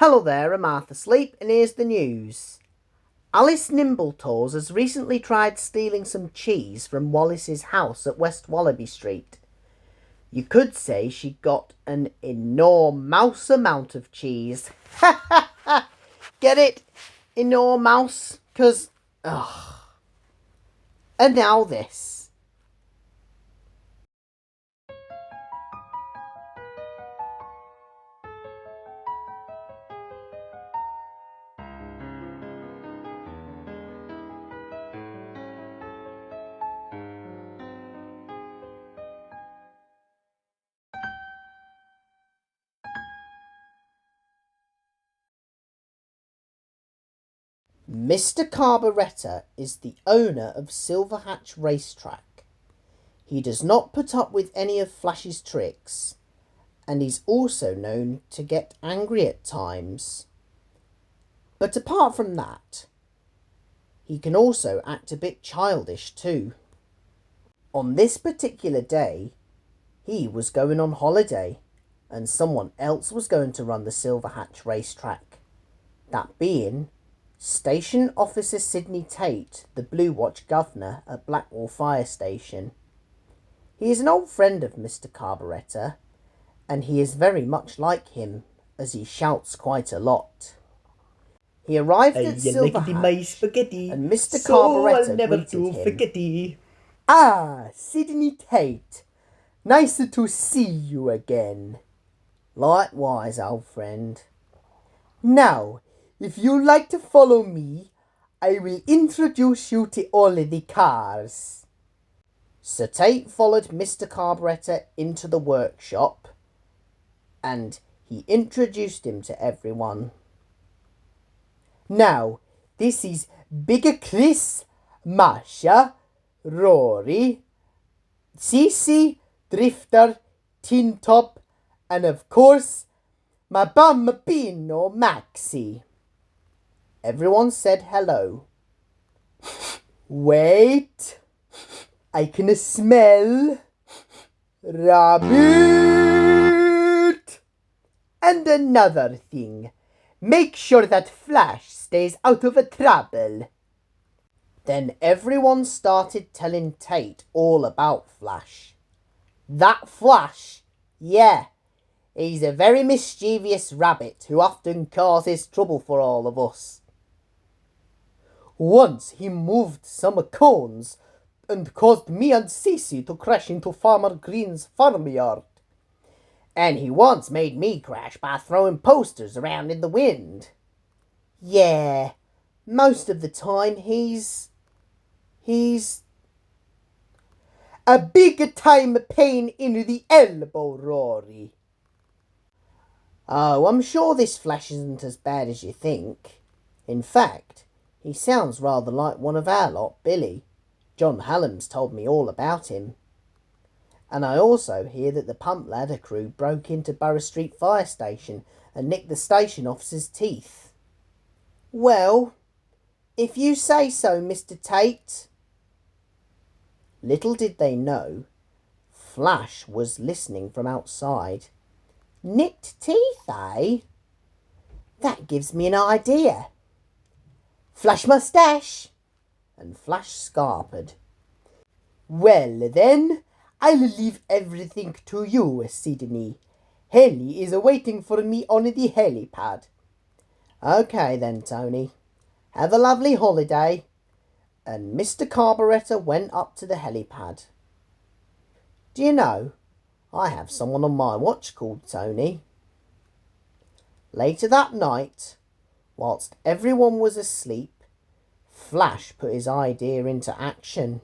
Hello there, I'm Arthur Sleep, and here's the news. Alice Nimbletoes has recently tried stealing some cheese from Wallace's house at West Wallaby Street. You could say she got an enormous amount of cheese. Get it? Enormous? 'Cause, ugh. And now this. Mr. Carburettor is the owner of Silverhatch Racetrack. He does not put up with any of Flash's tricks, and he's also known to get angry at times. But apart from that, he can also act a bit childish too. On this particular day, he was going on holiday, and someone else was going to run the Silverhatch Racetrack, that being Station Officer Sidney Tate, the Blue Watch Governor at Blackwall Fire Station. He is an old friend of Mr. Carburettor, and he is very much like him, as he shouts quite a lot. He arrived at Silverhatch, and Mr. Carburettor greeted him. Ah, Sidney Tate, nice to see you again. Likewise, old friend. Now, if you'd like to follow me, I will introduce you to all the cars. Sir Tate followed Mr. Carburettor into the workshop, and he introduced him to everyone. Now, this is Bigger Chris, Masha, Rory, Cece, Drifter, Tin Top, and of course, my bambino Maxie. Everyone said hello. Wait, I can smell rabbit. And another thing, make sure that Flash stays out of trouble. Then everyone started telling Tate all about Flash. That Flash, yeah, he's a very mischievous rabbit who often causes trouble for all of us. Once he moved some cones and caused me and Cece to crash into Farmer Green's farmyard. And he once made me crash by throwing posters around in the wind. Yeah, most of the time he's a big time pain in the elbow, Rory. Oh, I'm sure this Flash isn't as bad as you think. In fact, he sounds rather like one of our lot, Billy. John Hallam's told me all about him. And I also hear that the pump ladder crew broke into Borough Street Fire Station and nicked the station officer's teeth. Well, if you say so, Mr. Tate. Little did they know, Flash was listening from outside. Nicked teeth, eh? That gives me an idea. Flash moustache! And Flash scarpered. Well then, I'll leave everything to you, Sidney. Helly is waiting for me on the helipad. Okay then, Tony. Have a lovely holiday. And Mr. Carburettor went up to the helipad. Do you know, I have someone on my watch called Tony. Later that night, whilst everyone was asleep, Flash put his idea into action.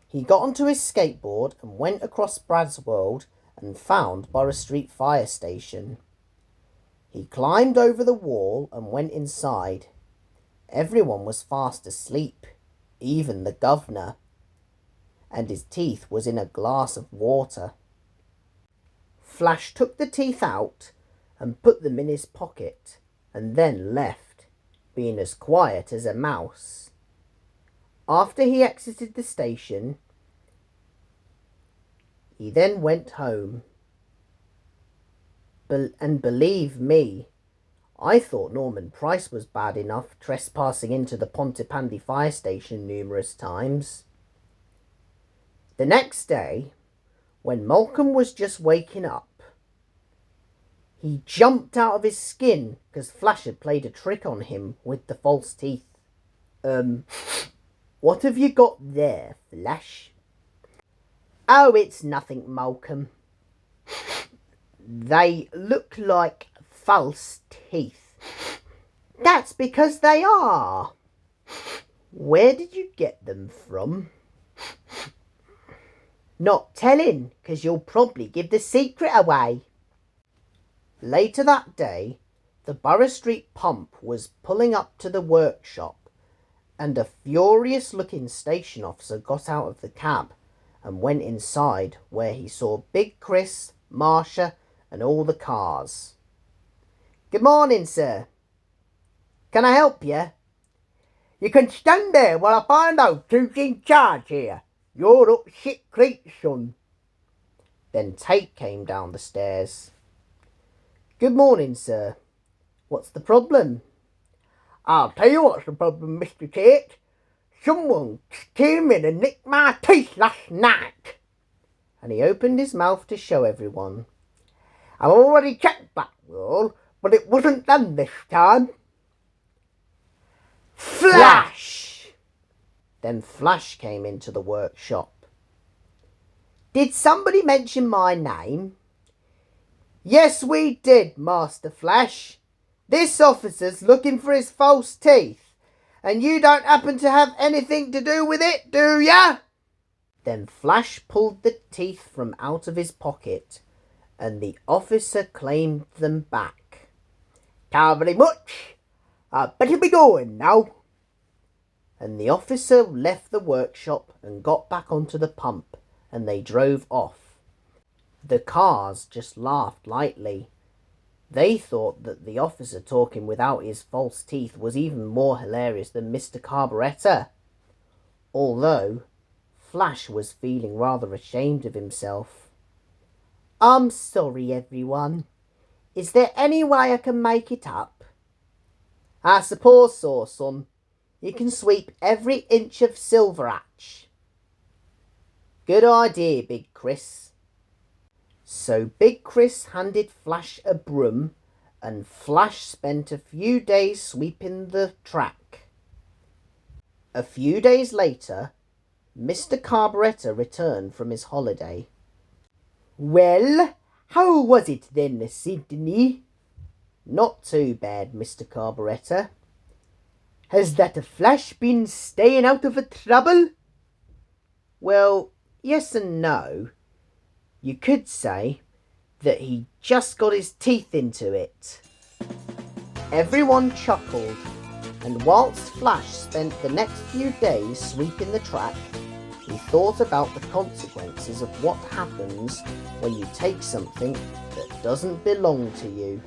He got onto his skateboard and went across Bradsworld and found Borough Street Fire Station. He climbed over the wall and went inside. Everyone was fast asleep, even the governor, and his teeth was in a glass of water. Flash took the teeth out and put them in his pocket, and then left, being as quiet as a mouse. After he exited the station, he then went home. And believe me, I thought Norman Price was bad enough, trespassing into the Pontypandy fire station numerous times. The next day, when Malcolm was just waking up, he jumped out of his skin because Flash had played a trick on him with the false teeth. What have you got there, Flash? Oh, it's nothing, Malcolm. They look like false teeth. That's because they are. Where did you get them from? Not telling, 'cause you'll probably give the secret away. Later that day, the Borough Street pump was pulling up to the workshop, and a furious-looking station officer got out of the cab and went inside, where he saw Big Chris, Marcia, and all the cars. Good morning, sir. Can I help you? You can stand there while I find out who's in charge here. You're up shit creek, son. Then Tate came down the stairs. Good morning, sir. What's the problem? I'll tell you what's the problem, Mr. Tate. Someone came in and nicked my teeth last night. And he opened his mouth to show everyone. I've already checked that wall, but it wasn't done this time. Flash! Then Flash came into the workshop. Did somebody mention my name? Yes, we did, Master Flash. This officer's looking for his false teeth, and you don't happen to have anything to do with it, do ya? Then Flash pulled the teeth from out of his pocket, and the officer claimed them back. Can't very much. I'd better be going now. And the officer left the workshop and got back onto the pump, and they drove off. The cars just laughed lightly. They thought that the officer talking without his false teeth was even more hilarious than Mr. Carburettor, although Flash was feeling rather ashamed of himself. I'm sorry, everyone. Is there any way I can make it up? I suppose so, son. You can sweep every inch of Silverhatch. Good idea, Big Chris. So Big Chris handed Flash a broom, and Flash spent a few days sweeping the track. A few days later, Mr. Carburettor returned from his holiday. Well, how was it then, Sydney? Not too bad, Mr. Carburettor. Has that Flash been staying out of trouble? Well, yes and no. You could say that he just got his teeth into it. Everyone chuckled, and whilst Flash spent the next few days sweeping the track, he thought about the consequences of what happens when you take something that doesn't belong to you.